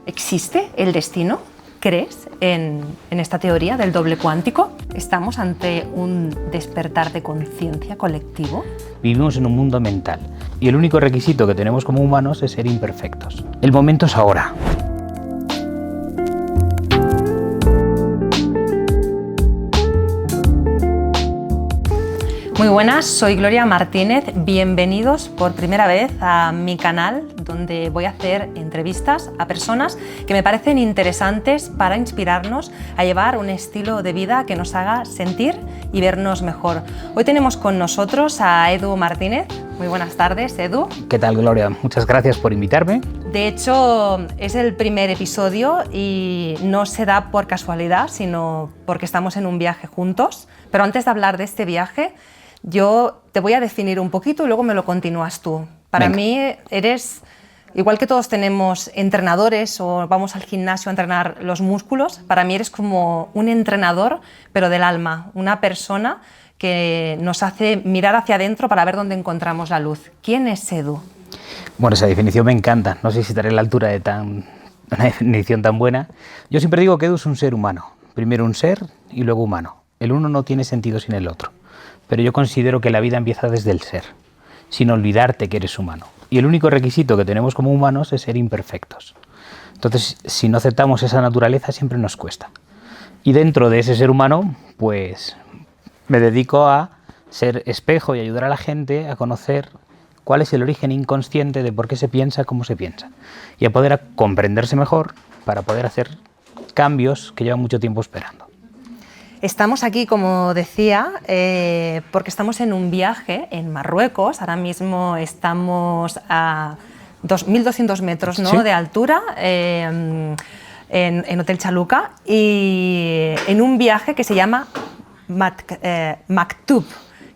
¿Existe el destino? ¿Crees en esta teoría del doble cuántico? ¿Estamos ante un despertar de conciencia colectivo? Vivimos en un mundo mental y el único requisito que tenemos como humanos es ser imperfectos. El momento es ahora. Muy buenas, soy Gloria Martínez. Bienvenidos por primera vez a mi canal, donde voy a hacer entrevistas a personas que me parecen interesantes para inspirarnos a llevar un estilo de vida que nos haga sentir y vernos mejor. Hoy tenemos con nosotros a Edu Martínez. Muy buenas tardes, Edu. ¿Qué tal, Gloria? Muchas gracias por invitarme. De hecho, es el primer episodio y no se da por casualidad, sino porque estamos en un viaje juntos. Pero antes de hablar de este viaje, yo te voy a definir un poquito y luego me lo continúas tú. Para mí eres, igual que todos tenemos entrenadores o vamos al gimnasio a entrenar los músculos, para mí eres como un entrenador, pero del alma, una persona que nos hace mirar hacia adentro para ver dónde encontramos la luz. ¿Quién es Edu? Bueno, esa definición me encanta. No sé si estaré a la altura de una definición tan buena. Yo siempre digo que Edu es un ser humano. Primero un ser y luego humano. El uno no tiene sentido sin el otro. Pero yo considero que la vida empieza desde el ser, sin olvidarte que eres humano. Y el único requisito que tenemos como humanos es ser imperfectos. Entonces, si no aceptamos esa naturaleza, siempre nos cuesta. Y dentro de ese ser humano, pues me dedico a ser espejo y ayudar a la gente a conocer cuál es el origen inconsciente de por qué se piensa como se piensa. Y a poder comprenderse mejor para poder hacer cambios que llevan mucho tiempo esperando. Estamos aquí, como decía, porque estamos en un viaje en Marruecos. Ahora mismo estamos a 2.200 metros, ¿no?, ¿Sí?, de altura, en Hotel Chaluka, y en un viaje que se llama Maktub,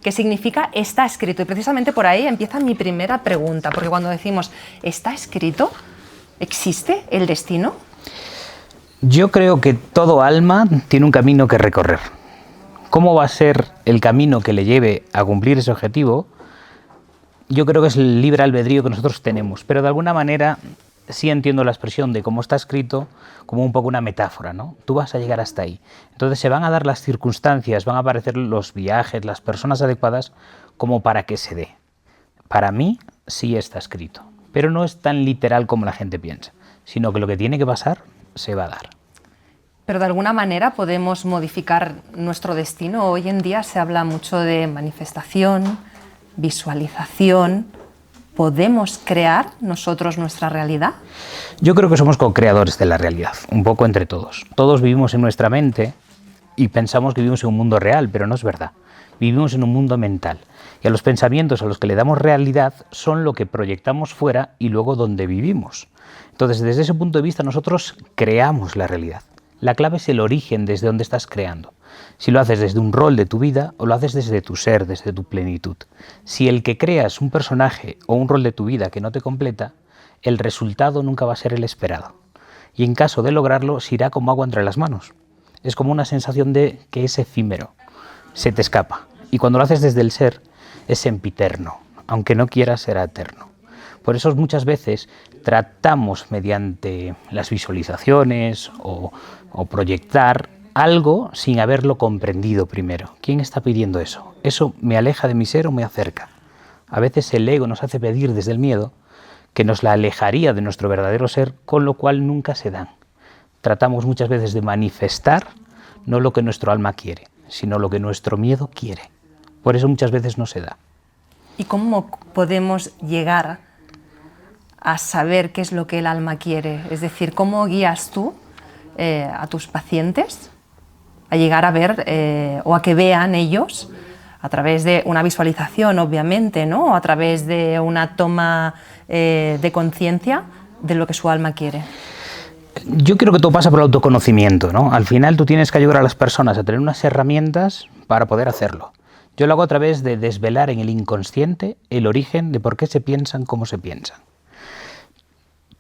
que significa está escrito. Y precisamente por ahí empieza mi primera pregunta, porque cuando decimos está escrito, ¿existe el destino? Yo creo que todo alma tiene un camino que recorrer. ¿Cómo va a ser el camino que le lleve a cumplir ese objetivo? Yo creo que es el libre albedrío que nosotros tenemos, pero de alguna manera sí entiendo la expresión de cómo está escrito como un poco una metáfora, ¿no? Tú vas a llegar hasta ahí. Entonces se van a dar las circunstancias, van a aparecer los viajes, las personas adecuadas como para que se dé. Para mí sí está escrito, pero no es tan literal como la gente piensa, sino que lo que tiene que pasar se va a dar. Pero de alguna manera podemos modificar nuestro destino. Hoy en día se habla mucho de manifestación, visualización. ¿Podemos crear nosotros nuestra realidad? Yo creo que somos co-creadores de la realidad, un poco entre todos. Todos vivimos en nuestra mente y pensamos que vivimos en un mundo real, pero no es verdad. Vivimos en un mundo mental. Y a los pensamientos a los que le damos realidad son lo que proyectamos fuera y luego donde vivimos. Entonces, desde ese punto de vista, nosotros creamos la realidad. La clave es el origen desde donde estás creando. Si lo haces desde un rol de tu vida o lo haces desde tu ser, desde tu plenitud. Si el que creas un personaje o un rol de tu vida que no te completa, el resultado nunca va a ser el esperado. Y en caso de lograrlo, se irá como agua entre las manos. Es como una sensación de que es efímero, se te escapa. Y cuando lo haces desde el ser, es sempiterno, aunque no quieras será eterno. Por eso muchas veces tratamos mediante las visualizaciones o proyectar algo sin haberlo comprendido primero. ¿Quién está pidiendo eso? ¿Eso me aleja de mi ser o me acerca? A veces el ego nos hace pedir desde el miedo que nos la alejaría de nuestro verdadero ser, con lo cual nunca se dan. Tratamos muchas veces de manifestar no lo que nuestro alma quiere, sino lo que nuestro miedo quiere. Por eso muchas veces no se da. ¿Y cómo podemos llegar a saber qué es lo que el alma quiere? Es decir, ¿cómo guías tú a tus pacientes a llegar a ver o a que vean ellos, a través de una visualización, obviamente, ¿no?, o a través de una toma de conciencia de lo que su alma quiere? Yo creo que todo pasa por el autoconocimiento, ¿no? Al final tú tienes que ayudar a las personas a tener unas herramientas para poder hacerlo. Yo lo hago a través de desvelar en el inconsciente el origen de por qué se piensan como se piensan.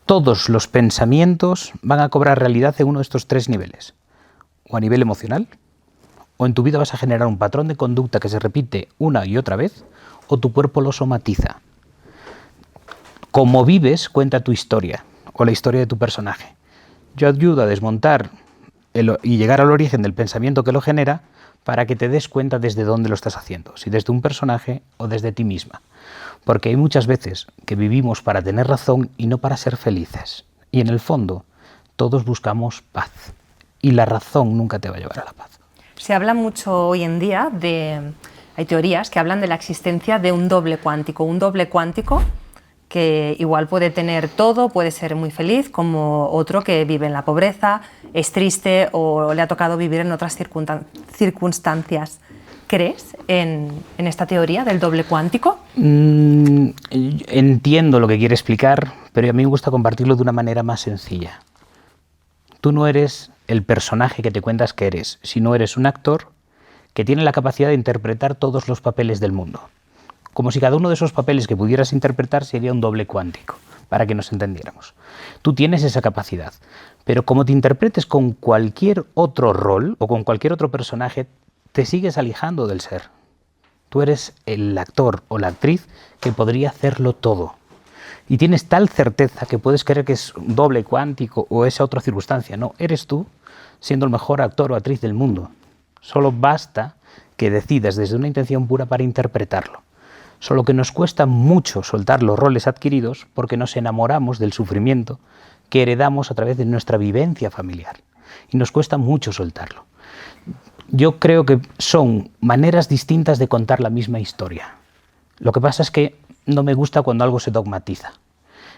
Todos los pensamientos van a cobrar realidad en uno de estos tres niveles. O a nivel emocional, o en tu vida vas a generar un patrón de conducta que se repite una y otra vez, o tu cuerpo lo somatiza. Como vives, cuenta tu historia, o la historia de tu personaje. Yo ayudo a desmontar y llegar al origen del pensamiento que lo genera para que te des cuenta desde dónde lo estás haciendo, si desde un personaje o desde ti misma. Porque hay muchas veces que vivimos para tener razón y no para ser felices. Y en el fondo, todos buscamos paz. Y la razón nunca te va a llevar a la paz. Se habla mucho hoy en día hay teorías que hablan de la existencia de un doble cuántico que igual puede tener todo, puede ser muy feliz, como otro que vive en la pobreza, es triste o le ha tocado vivir en otras circunstancias. ¿Crees en esta teoría del doble cuántico? Entiendo lo que quiere explicar, pero a mí me gusta compartirlo de una manera más sencilla. Tú no eres el personaje que te cuentas que eres, sino eres un actor que tiene la capacidad de interpretar todos los papeles del mundo. Como si cada uno de esos papeles que pudieras interpretar sería un doble cuántico, para que nos entendiéramos. Tú tienes esa capacidad, pero como te interpretes con cualquier otro rol o con cualquier otro personaje, te sigues alejando del ser. Tú eres el actor o la actriz que podría hacerlo todo. Y tienes tal certeza que puedes creer que es un doble cuántico o esa otra circunstancia. No, eres tú siendo el mejor actor o actriz del mundo. Solo basta que decidas desde una intención pura para interpretarlo. Solo que nos cuesta mucho soltar los roles adquiridos porque nos enamoramos del sufrimiento que heredamos a través de nuestra vivencia familiar. Y nos cuesta mucho soltarlo. Yo creo que son maneras distintas de contar la misma historia. Lo que pasa es que no me gusta cuando algo se dogmatiza.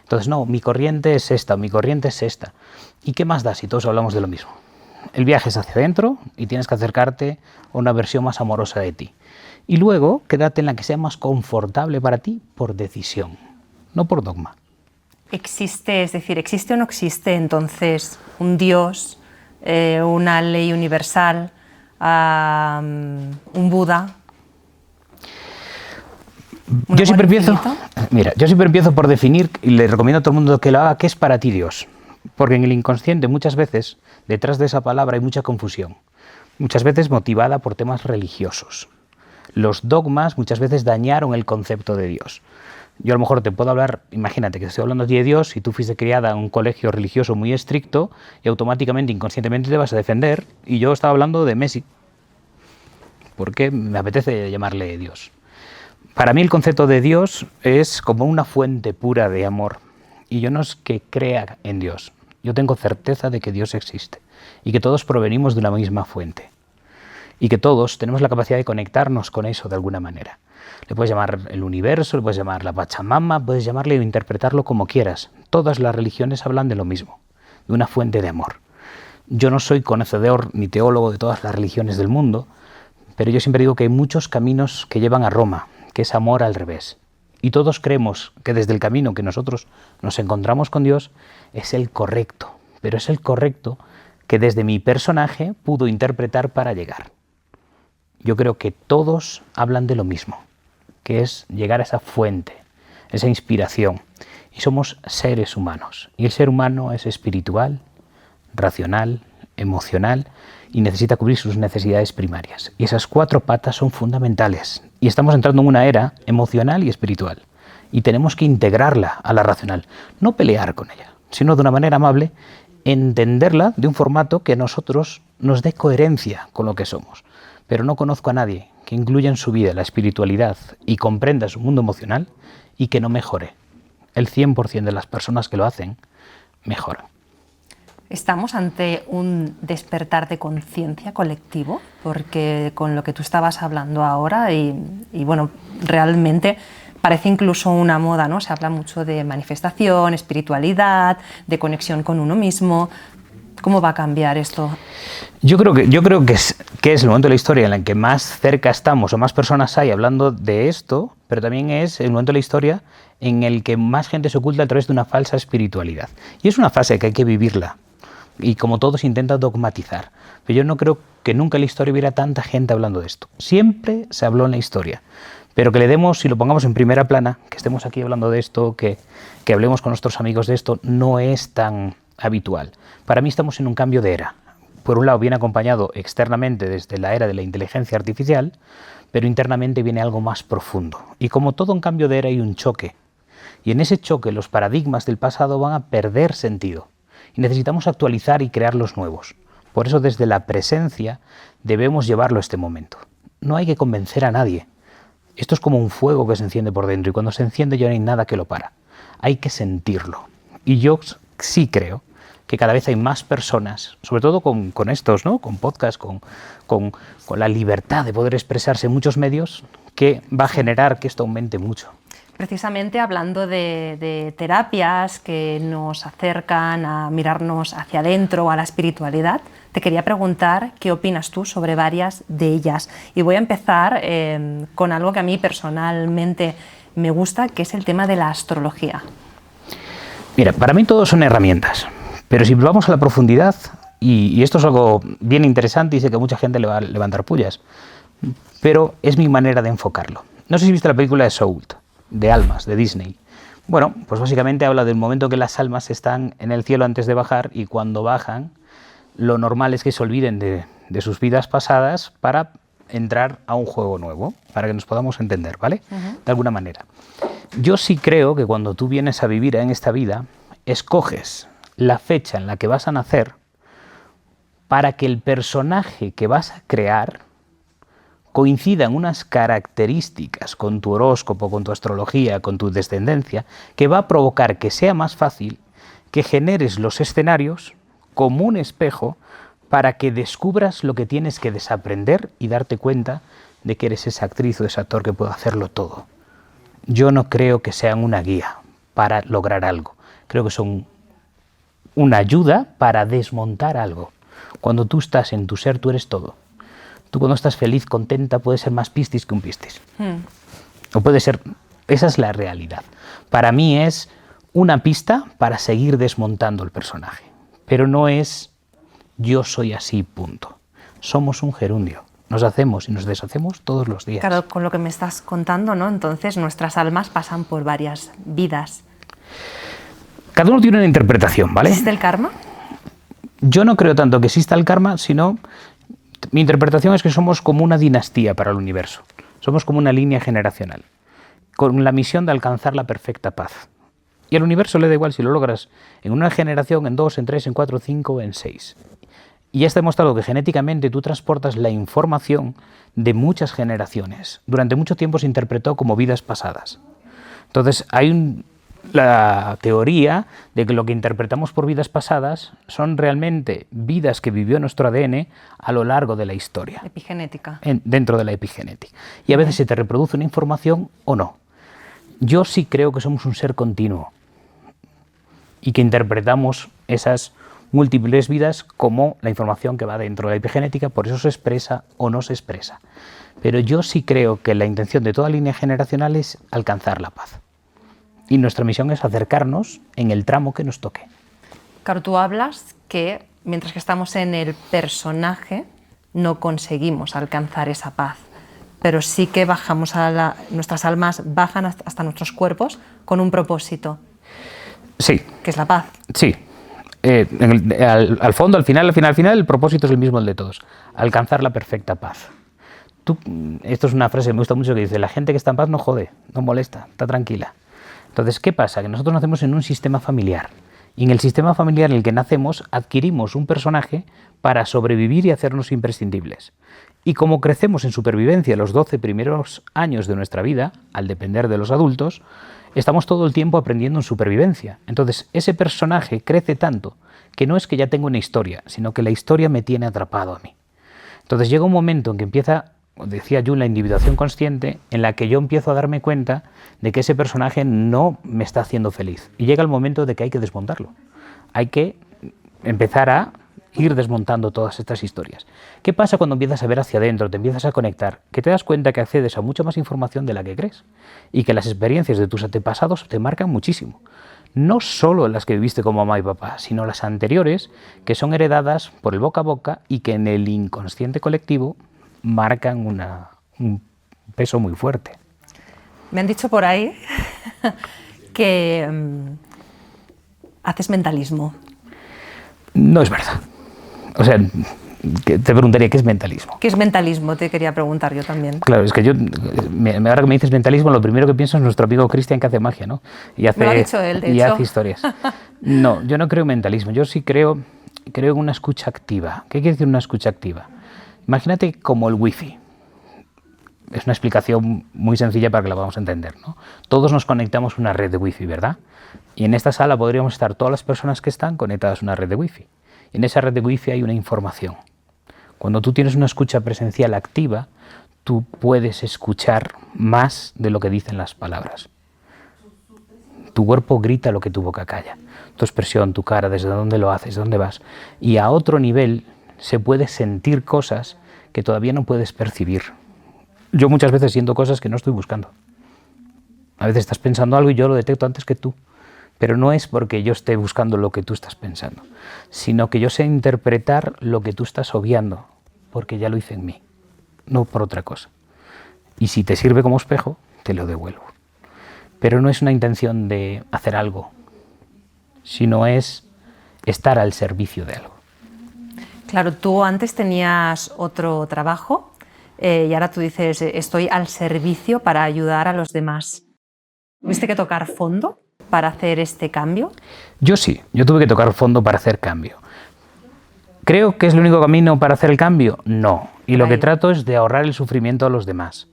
Entonces, no, mi corriente es esta, mi corriente es esta. ¿Y qué más da si todos hablamos de lo mismo? El viaje es hacia adentro y tienes que acercarte a una versión más amorosa de ti. Y luego, quédate en la que sea más confortable para ti por decisión, no por dogma. ¿Existe, es decir, existe o no existe entonces un Dios, una ley universal, un Buda? Yo siempre empiezo por definir, y le recomiendo a todo el mundo que lo haga, qué es para ti Dios. Porque en el inconsciente muchas veces, detrás de esa palabra hay mucha confusión, muchas veces motivada por temas religiosos. Los dogmas muchas veces dañaron el concepto de Dios. Yo a lo mejor te puedo hablar, imagínate que estoy hablando de Dios y tú fuiste criada en un colegio religioso muy estricto y automáticamente, inconscientemente te vas a defender, y yo estaba hablando de Messi, porque me apetece llamarle Dios. Para mí el concepto de Dios es como una fuente pura de amor, y yo no es que crea en Dios, yo tengo certeza de que Dios existe y que todos provenimos de una misma fuente. Y que todos tenemos la capacidad de conectarnos con eso de alguna manera. Le puedes llamar el universo, le puedes llamar la Pachamama, puedes llamarle o interpretarlo como quieras. Todas las religiones hablan de lo mismo, de una fuente de amor. Yo no soy conocedor ni teólogo de todas las religiones del mundo, pero yo siempre digo que hay muchos caminos que llevan a Roma, que es amor al revés. Y todos creemos que desde el camino que nosotros nos encontramos con Dios es el correcto, pero es el correcto que desde mi personaje pudo interpretar para llegar. Yo creo que todos hablan de lo mismo, que es llegar a esa fuente, esa inspiración. Y somos seres humanos. Y el ser humano es espiritual, racional, emocional y necesita cubrir sus necesidades primarias. Y esas 4 patas son fundamentales. Y estamos entrando en una era emocional y espiritual. Y tenemos que integrarla a la racional. No pelear con ella, sino de una manera amable, entenderla de un formato que a nosotros nos dé coherencia con lo que somos. Pero no conozco a nadie que incluya en su vida la espiritualidad y comprenda su mundo emocional y que no mejore. El 100% de las personas que lo hacen mejoran. ¿Estamos ante un despertar de conciencia colectivo? Porque con lo que tú estabas hablando ahora y bueno, realmente parece incluso una moda, ¿no? Se habla mucho de manifestación, espiritualidad, de conexión con uno mismo. ¿Cómo va a cambiar esto? Yo creo que es el momento de la historia en el que más cerca estamos o más personas hay hablando de esto, pero también es el momento de la historia en el que más gente se oculta a través de una falsa espiritualidad. Y es una fase que hay que vivirla. Y como todos intenta dogmatizar. Pero yo no creo que nunca en la historia hubiera tanta gente hablando de esto. Siempre se habló en la historia. Pero que le demos y lo pongamos en primera plana, que estemos aquí hablando de esto, que hablemos con nuestros amigos de esto, no es tan habitual. Para mí estamos en un cambio de era. Por un lado viene acompañado externamente desde la era de la inteligencia artificial, pero internamente viene algo más profundo. Y como todo un cambio de era hay un choque. Y en ese choque los paradigmas del pasado van a perder sentido. y necesitamos actualizar y crear los nuevos. Por eso desde la presencia debemos llevarlo a este momento. No hay que convencer a nadie. Esto es como un fuego que se enciende por dentro y cuando se enciende ya no hay nada que lo para. Hay que sentirlo. Y yo sí creo que cada vez hay más personas, sobre todo con estos, ¿no? Con podcasts, con la libertad de poder expresarse en muchos medios, que va a generar que esto aumente mucho. Precisamente hablando de terapias que nos acercan a mirarnos hacia adentro o a la espiritualidad, te quería preguntar qué opinas tú sobre varias de ellas. Y voy a empezar con algo que a mí personalmente me gusta, que es el tema de la astrología. Mira, para mí todo son herramientas, pero si vamos a la profundidad, y esto es algo bien interesante y sé que a mucha gente le va a levantar pullas, pero es mi manera de enfocarlo. No sé si viste la película de Soul, de almas, de Disney. Bueno, pues básicamente habla del momento que las almas están en el cielo antes de bajar y cuando bajan, lo normal es que se olviden de sus vidas pasadas para entrar a un juego nuevo, para que nos podamos entender, ¿vale? De alguna manera. Yo sí creo que cuando tú vienes a vivir en esta vida, escoges la fecha en la que vas a nacer para que el personaje que vas a crear coincidan unas características con tu horóscopo, con tu astrología, con tu descendencia, que va a provocar que sea más fácil que generes los escenarios como un espejo para que descubras lo que tienes que desaprender y darte cuenta de que eres esa actriz o ese actor que puede hacerlo todo. Yo no creo que sean una guía para lograr algo. Creo que son una ayuda para desmontar algo. Cuando tú estás en tu ser, tú eres todo. Tú cuando estás feliz, contenta, puedes ser más piscis que un piscis. O puede ser... Esa es la realidad. Para mí es una pista para seguir desmontando el personaje. Pero no es yo soy así, punto. Somos un gerundio. Nos hacemos y nos deshacemos todos los días. Claro, con lo que me estás contando, ¿no? Entonces nuestras almas pasan por varias vidas. Cada uno tiene una interpretación, ¿vale? ¿Existe el karma? Yo no creo tanto que exista el karma, sino... Mi interpretación es que somos como una dinastía para el universo. Somos como una línea generacional, con la misión de alcanzar la perfecta paz. Y al universo le da igual si lo logras en una generación, en 2, en 3, en 4, 5 o en 6. Y ya está demostrado que genéticamente tú transportas la información de muchas generaciones. Durante mucho tiempo se interpretó como vidas pasadas. Entonces hay la teoría de que lo que interpretamos por vidas pasadas son realmente vidas que vivió nuestro ADN a lo largo de la historia. Epigenética. Dentro de la epigenética. Y a veces se te reproduce una información o no. Yo sí creo que somos un ser continuo y que interpretamos esas múltiples vidas como la información que va dentro de la epigenética, por eso se expresa o no se expresa. Pero yo sí creo que la intención de toda línea generacional es alcanzar la paz. Y nuestra misión es acercarnos en el tramo que nos toque. Claro, tú hablas que mientras que estamos en el personaje no conseguimos alcanzar esa paz, pero sí que bajamos nuestras almas bajan hasta nuestros cuerpos con un propósito. Sí. Que es la paz. Sí. Al fondo, al final, el propósito es el mismo el de todos. Alcanzar la perfecta paz. Esto es una frase que me gusta mucho que dice, la gente que está en paz no jode, no molesta, está tranquila. Entonces, ¿qué pasa? Que nosotros nacemos en un sistema familiar y en el sistema familiar en el que nacemos adquirimos un personaje para sobrevivir y hacernos imprescindibles. Y como crecemos en supervivencia los 12 primeros años de nuestra vida, al depender de los adultos, estamos todo el tiempo aprendiendo en supervivencia. Entonces, ese personaje crece tanto que no es que ya tengo una historia, sino que la historia me tiene atrapado a mí. Entonces llega un momento en que empieza, decía Jung, la individuación consciente, en la que yo empiezo a darme cuenta de que ese personaje no me está haciendo feliz. Y llega el momento de que hay que desmontarlo. Hay que empezar a ir desmontando todas estas historias. ¿Qué pasa cuando empiezas a ver hacia adentro, te empiezas a conectar? Que te das cuenta que accedes a mucha más información de la que crees y que las experiencias de tus antepasados te marcan muchísimo. No solo las que viviste como mamá y papá, sino las anteriores, que son heredadas por el boca a boca y que en el inconsciente colectivo marcan un peso muy fuerte. Me han dicho por ahí que haces mentalismo. No es verdad. O sea, te preguntaría, ¿qué es mentalismo? ¿Qué es mentalismo? Te quería preguntar yo también. Claro, es que ahora que me dices mentalismo, lo primero que pienso es nuestro amigo Cristian, que hace magia, ¿no? Me lo ha dicho él, de y hecho. hace historias. No, yo no creo en mentalismo, yo sí creo en una escucha activa. ¿Qué quiere decir una escucha activa? Imagínate como el wifi. Es una explicación muy sencilla para que la podamos entender, ¿no? Todos nos conectamos a una red de wifi, ¿verdad? Y en esta sala podríamos estar todas las personas que están conectadas a una red de wifi. En esa red de wifi hay una información. Cuando tú tienes una escucha presencial activa, tú puedes escuchar más de lo que dicen las palabras. Tu cuerpo grita lo que tu boca calla. Tu expresión, tu cara, desde dónde lo haces, dónde vas. Y a otro nivel se puede sentir cosas que todavía no puedes percibir. Yo muchas veces siento cosas que no estoy buscando. A veces estás pensando algo y yo lo detecto antes que tú. Pero no es porque yo esté buscando lo que tú estás pensando, sino que yo sé interpretar lo que tú estás obviando, porque ya lo hice en mí, no por otra cosa. Y si te sirve como espejo, te lo devuelvo. Pero no es una intención de hacer algo, sino es estar al servicio de algo. Claro, tú antes tenías otro trabajo y ahora tú dices, estoy al servicio para ayudar a los demás. ¿Tuviste que tocar fondo para hacer este cambio? Yo sí, yo tuve que tocar fondo para hacer cambio. ¿Creo que es el único camino para hacer el cambio? No. Y lo que trato es de ahorrar el sufrimiento a los demás.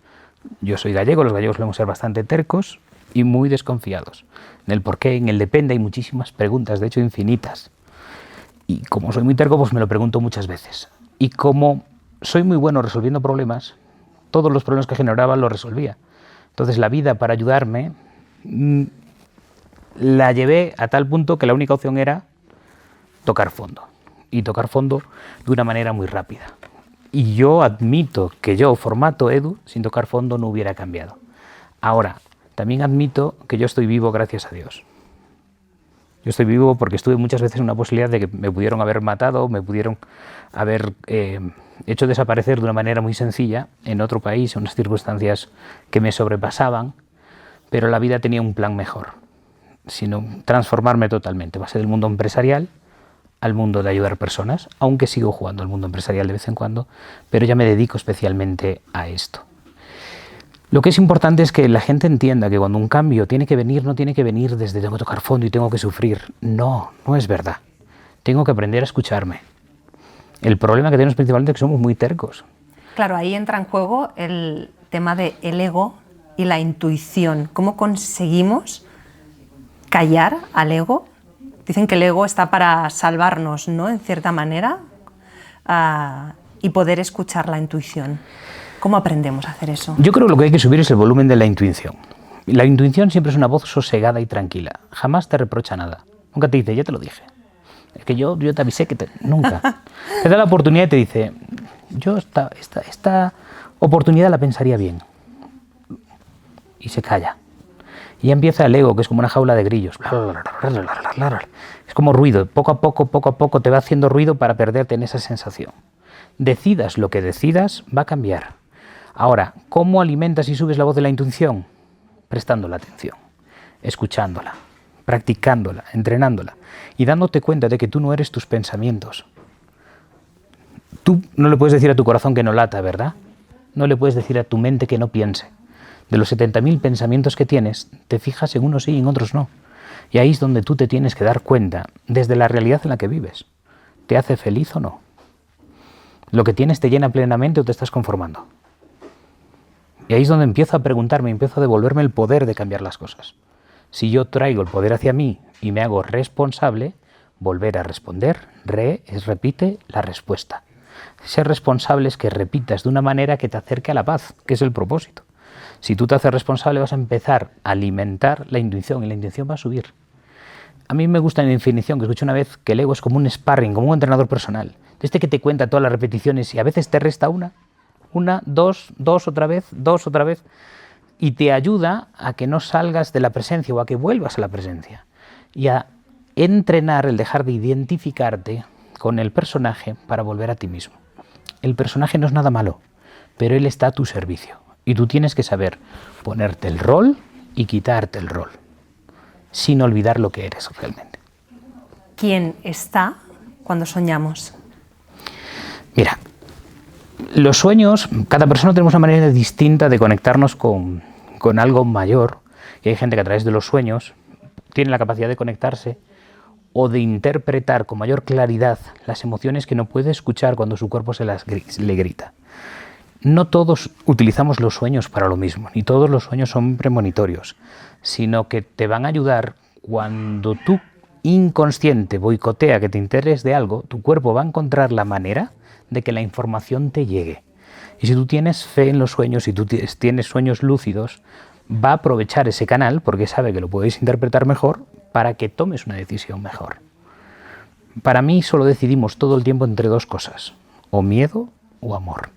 Yo soy gallego, los gallegos solemos ser bastante tercos y muy desconfiados. En el por qué, en el depende, hay muchísimas preguntas, de hecho infinitas. Y como soy muy terco, pues me lo pregunto muchas veces. Y como soy muy bueno resolviendo problemas, todos los problemas que generaba los resolvía. Entonces la vida, para ayudarme, la llevé a tal punto que la única opción era tocar fondo. Y tocar fondo de una manera muy rápida. Y yo admito que yo, formato Edu, sin tocar fondo no hubiera cambiado. Ahora, también admito que yo estoy vivo gracias a Dios. Yo estoy vivo porque estuve muchas veces en una posibilidad de que me pudieron haber matado, me pudieron haber hecho desaparecer de una manera muy sencilla en otro país, en unas circunstancias que me sobrepasaban, pero la vida tenía un plan mejor, sino transformarme totalmente. Pasé del mundo empresarial al mundo de ayudar personas, aunque sigo jugando al mundo empresarial de vez en cuando, pero ya me dedico especialmente a esto. Lo que es importante es que la gente entienda que cuando un cambio tiene que venir, no tiene que venir desde tengo que tocar fondo y tengo que sufrir. No, no es verdad. Tengo que aprender a escucharme. El problema que tenemos principalmente es que somos muy tercos. Claro, ahí entra en juego el tema del ego y la intuición. ¿Cómo conseguimos callar al ego? Dicen que el ego está para salvarnos, ¿no? En cierta manera, y poder escuchar la intuición. ¿Cómo aprendemos a hacer eso? Yo creo que lo que hay que subir es el volumen de la intuición. La intuición siempre es una voz sosegada y tranquila. Jamás te reprocha nada. Nunca te dice, ya te lo dije. Es que yo te avisé que te... Nunca. Te da la oportunidad y te dice, yo esta oportunidad la pensaría bien. Y se calla. Y ya empieza el ego, que es como una jaula de grillos. Es como ruido. Poco a poco te va haciendo ruido para perderte en esa sensación. Decidas lo que decidas, va a cambiar. Ahora, ¿cómo alimentas y subes la voz de la intuición? Prestando la atención, escuchándola, practicándola, entrenándola y dándote cuenta de que tú no eres tus pensamientos. Tú no le puedes decir a tu corazón que no lata, ¿verdad? No le puedes decir a tu mente que no piense. De los 70.000 pensamientos que tienes, te fijas en unos sí y en otros no. Y ahí es donde tú te tienes que dar cuenta, desde la realidad en la que vives. ¿Te hace feliz o no? ¿Lo que tienes te llena plenamente o te estás conformando? Y ahí es donde empiezo a preguntarme, empiezo a devolverme el poder de cambiar las cosas. Si yo traigo el poder hacia mí y me hago responsable, volver a responder, repite la respuesta. Ser responsable es que repitas de una manera que te acerque a la paz, que es el propósito. Si tú te haces responsable vas a empezar a alimentar la intuición y la intuición va a subir. A mí me gusta la definición que escuché una vez que el ego es como un sparring, como un entrenador personal. Desde que te cuenta todas las repeticiones y a veces te resta una, dos otra vez, y te ayuda a que no salgas de la presencia o a que vuelvas a la presencia y a entrenar el dejar de identificarte con el personaje para volver a ti mismo. El personaje no es nada malo, pero él está a tu servicio y tú tienes que saber ponerte el rol y quitarte el rol, sin olvidar lo que eres realmente. ¿Quién está cuando soñamos? Mira, los sueños, cada persona tenemos una manera distinta de conectarnos con algo mayor, y hay gente que a través de los sueños tiene la capacidad de conectarse o de interpretar con mayor claridad las emociones que no puede escuchar cuando su cuerpo le grita. No todos utilizamos los sueños para lo mismo, ni todos los sueños son premonitorios, sino que te van a ayudar cuando tu inconsciente boicotea que te enteres de algo, tu cuerpo va a encontrar la manera de que la información te llegue. Y si tú tienes fe en los sueños, si tú tienes sueños lúcidos, va a aprovechar ese canal, porque sabe que lo podéis interpretar mejor, para que tomes una decisión mejor. Para mí solo decidimos todo el tiempo entre dos cosas, o miedo o amor.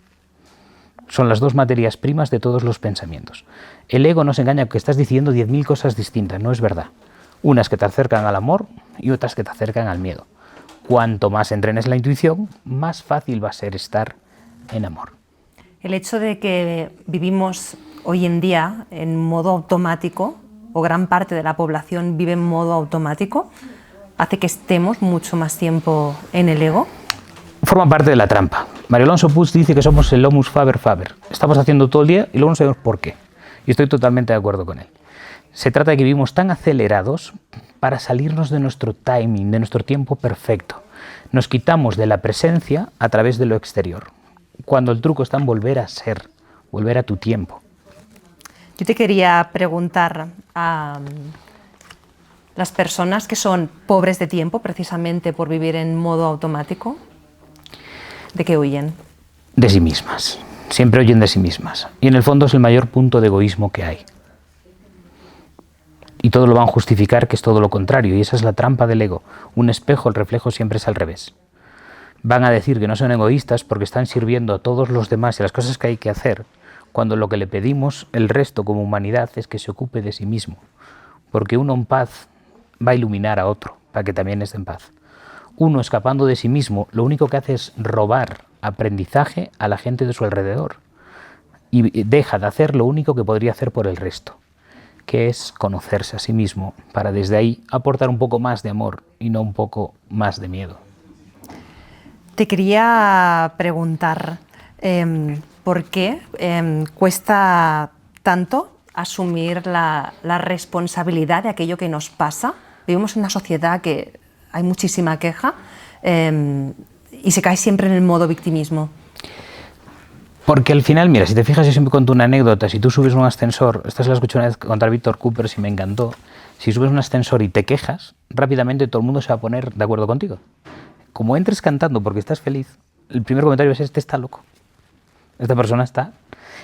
Son las dos materias primas de todos los pensamientos. El ego nos engaña que estás diciendo 10.000 cosas distintas, no es verdad. Unas que te acercan al amor y otras que te acercan al miedo. Cuanto más entrenes la intuición, más fácil va a ser estar en amor. El hecho de que vivimos hoy en día en modo automático, o gran parte de la población vive en modo automático, hace que estemos mucho más tiempo en el ego. Forma parte de la trampa. Mario Alonso Puig dice que somos el homus faber faber. Estamos haciendo todo el día y luego no sabemos por qué. Y estoy totalmente de acuerdo con él. Se trata de que vivimos tan acelerados para salirnos de nuestro timing, de nuestro tiempo perfecto. Nos quitamos de la presencia a través de lo exterior, cuando el truco está en volver a ser, volver a tu tiempo. Yo te quería preguntar a las personas que son pobres de tiempo, precisamente por vivir en modo automático, ¿de qué huyen? De sí mismas. Siempre huyen de sí mismas. Y en el fondo es el mayor punto de egoísmo que hay. Y todo lo van a justificar que es todo lo contrario, y esa es la trampa del ego. Un espejo, el reflejo siempre es al revés. Van a decir que no son egoístas porque están sirviendo a todos los demás y a las cosas que hay que hacer, cuando lo que le pedimos el resto como humanidad es que se ocupe de sí mismo, porque uno en paz va a iluminar a otro para que también esté en paz. Uno escapando de sí mismo lo único que hace es robar aprendizaje a la gente de su alrededor y deja de hacer lo único que podría hacer por el resto, que es conocerse a sí mismo para desde ahí aportar un poco más de amor y no un poco más de miedo. Te quería preguntar, ¿por qué cuesta tanto asumir la responsabilidad de aquello que nos pasa? Vivimos en una sociedad que hay muchísima queja y se cae siempre en el modo victimismo. Porque al final, mira, si te fijas, yo siempre cuento una anécdota. Si tú subes un ascensor, esta se la escuché una vez contar Víctor Cooper, si me encantó. Si subes un ascensor y te quejas, rápidamente todo el mundo se va a poner de acuerdo contigo. Como entres cantando porque estás feliz, el primer comentario es: este está loco. Esta persona está.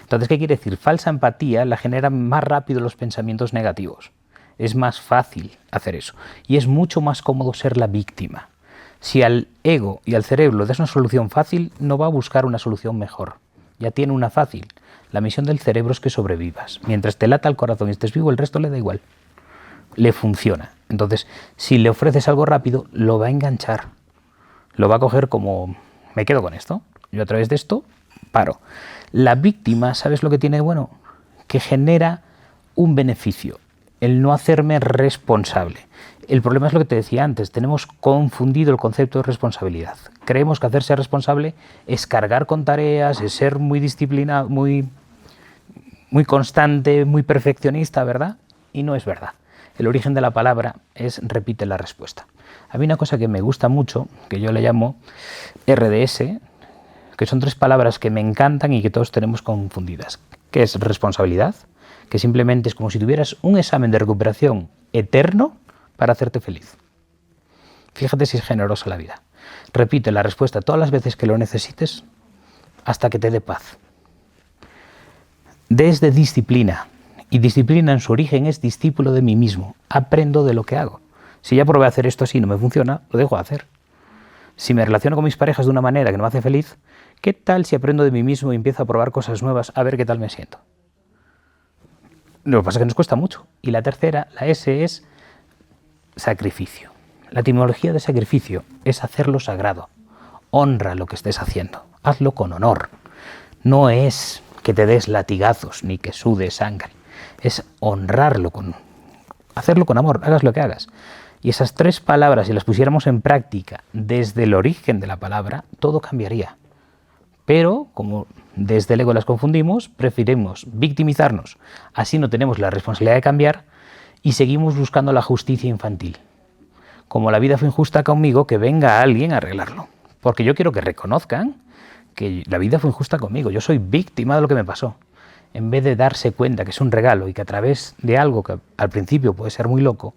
Entonces, ¿qué quiere decir? Falsa empatía la genera más rápido los pensamientos negativos. Es más fácil hacer eso. Y es mucho más cómodo ser la víctima. Si al ego y al cerebro le das una solución fácil, no va a buscar una solución mejor. Ya tiene una fácil. La misión del cerebro es que sobrevivas. Mientras te lata el corazón y estés vivo, el resto le da igual. Le funciona. Entonces, si le ofreces algo rápido, lo va a enganchar. Lo va a coger como: me quedo con esto. Yo a través de esto paro. La víctima, ¿sabes lo que tiene de bueno? Que genera un beneficio. El no hacerme responsable. El problema es lo que te decía antes, tenemos confundido el concepto de responsabilidad. Creemos que hacerse responsable es cargar con tareas, es ser muy disciplinado, muy constante, muy perfeccionista, ¿verdad? Y no es verdad. El origen de la palabra es repite la respuesta. A mí una cosa que me gusta mucho, que yo le llamo RDS, que son 3 palabras que me encantan y que todos tenemos confundidas, que es responsabilidad, que simplemente es como si tuvieras un examen de recuperación eterno para hacerte feliz. Fíjate si es generosa la vida. Repite la respuesta todas las veces que lo necesites hasta que te dé paz. Desde disciplina, y disciplina en su origen es discípulo de mí mismo. Aprendo de lo que hago. Si ya probé a hacer esto así y no me funciona, lo dejo de hacer. Si me relaciono con mis parejas de una manera que no me hace feliz, ¿qué tal si aprendo de mí mismo y empiezo a probar cosas nuevas a ver qué tal me siento? Lo que pasa es que nos cuesta mucho. Y la tercera, la S, es sacrificio. La etimología de sacrificio es hacerlo sagrado. Honra lo que estés haciendo. Hazlo con honor. No es que te des latigazos ni que sudes sangre. Es honrarlo, hacerlo con amor, hagas lo que hagas. Y esas 3 palabras, si las pusiéramos en práctica desde el origen de la palabra, todo cambiaría. Pero, como desde el ego las confundimos, preferimos victimizarnos, así no tenemos la responsabilidad de cambiar y seguimos buscando la justicia infantil. Como la vida fue injusta conmigo, que venga alguien a arreglarlo. Porque yo quiero que reconozcan que la vida fue injusta conmigo, yo soy víctima de lo que me pasó. En vez de darse cuenta que es un regalo y que a través de algo que al principio puede ser muy loco,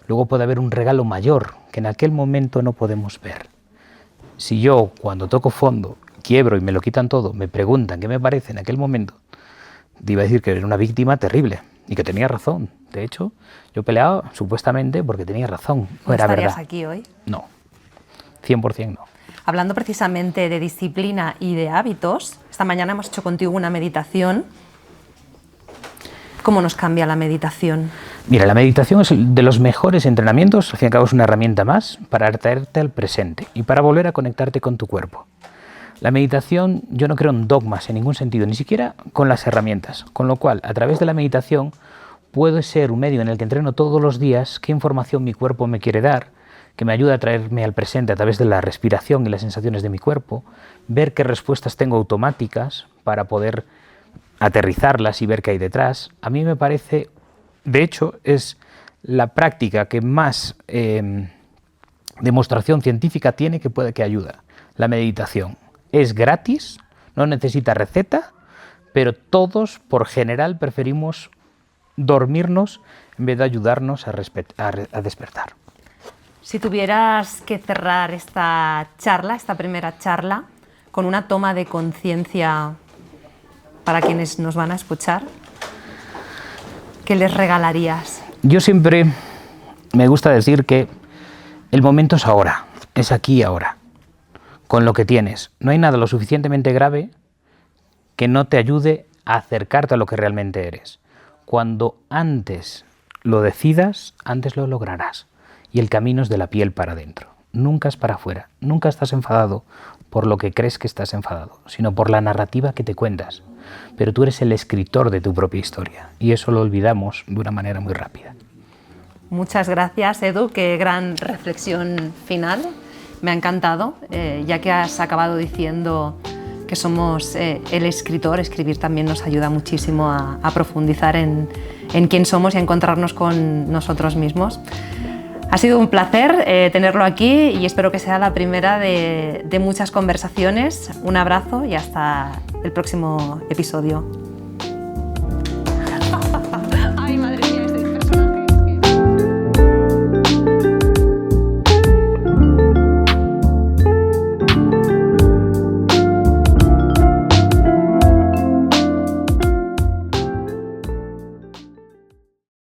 luego puede haber un regalo mayor que en aquel momento no podemos ver. Si yo, cuando toco fondo, quiebro y me lo quitan todo, me preguntan qué me parece en aquel momento, te iba a decir que era una víctima terrible y que tenía razón. De hecho, yo peleaba supuestamente porque tenía razón, no era verdad. ¿Estarías aquí hoy? No, 100% no. Hablando precisamente de disciplina y de hábitos, esta mañana hemos hecho contigo una meditación. ¿Cómo nos cambia la meditación? Mira, la meditación es de los mejores entrenamientos, al fin y al cabo es una herramienta más para traerte al presente y para volver a conectarte con tu cuerpo. La meditación, yo no creo en dogmas en ningún sentido, ni siquiera con las herramientas, con lo cual, a través de la meditación, puede ser un medio en el que entreno todos los días qué información mi cuerpo me quiere dar, que me ayuda a traerme al presente a través de la respiración y las sensaciones de mi cuerpo, ver qué respuestas tengo automáticas para poder aterrizarlas y ver qué hay detrás. A mí me parece, de hecho, es la práctica que más demostración científica tiene que ayuda, la meditación. Es gratis, no necesita receta, pero todos, por general, preferimos dormirnos en vez de ayudarnos a despertar. Si tuvieras que cerrar esta primera charla, con una toma de conciencia para quienes nos van a escuchar, ¿qué les regalarías? Yo siempre me gusta decir que el momento es ahora, es aquí y ahora, con lo que tienes. No hay nada lo suficientemente grave que no te ayude a acercarte a lo que realmente eres. Cuando antes lo decidas, antes lo lograrás. Y el camino es de la piel para adentro. Nunca es para afuera. Nunca estás enfadado por lo que crees que estás enfadado, sino por la narrativa que te cuentas. Pero tú eres el escritor de tu propia historia. Y eso lo olvidamos de una manera muy rápida. Muchas gracias, Edu. Qué gran reflexión final. Me ha encantado, ya que has acabado diciendo que somos el escritor. Escribir también nos ayuda muchísimo a profundizar en quién somos y a encontrarnos con nosotros mismos. Ha sido un placer tenerlo aquí y espero que sea la primera de muchas conversaciones. Un abrazo y hasta el próximo episodio.